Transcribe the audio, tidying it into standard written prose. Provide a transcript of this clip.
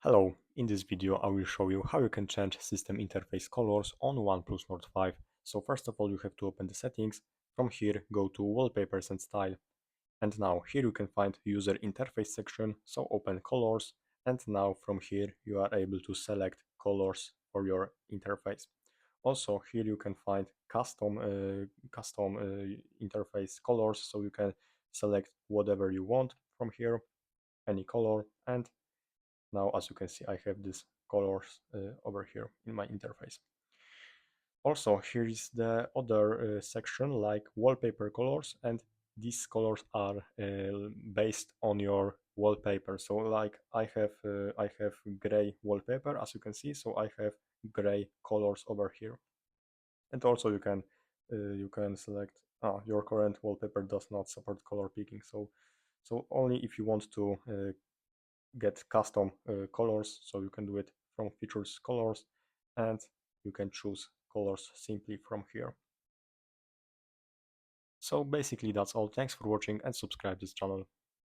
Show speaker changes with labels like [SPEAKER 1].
[SPEAKER 1] Hello, in this video I will show you how you can change system interface colors on OnePlus Nord 5. So first of all you have to open the settings, from here go to wallpapers and style, and now here you can find user interface section, so open colors, and now from here you are able to select colors for your interface. Also here you can find custom interface colors, so you can select whatever you want from here, any color, and now, as you can see, I have these colors over here in my interface. Also, here is the other section like wallpaper colors, and these colors are based on your wallpaper. So, like I have gray wallpaper, as you can see. So I have gray colors over here, and also you can select. Your current wallpaper does not support color picking, so only if you want to get custom colors, so you can do it from features colors, and you can choose colors simply from here. So basically that's all. Thanks for watching and subscribe this channel.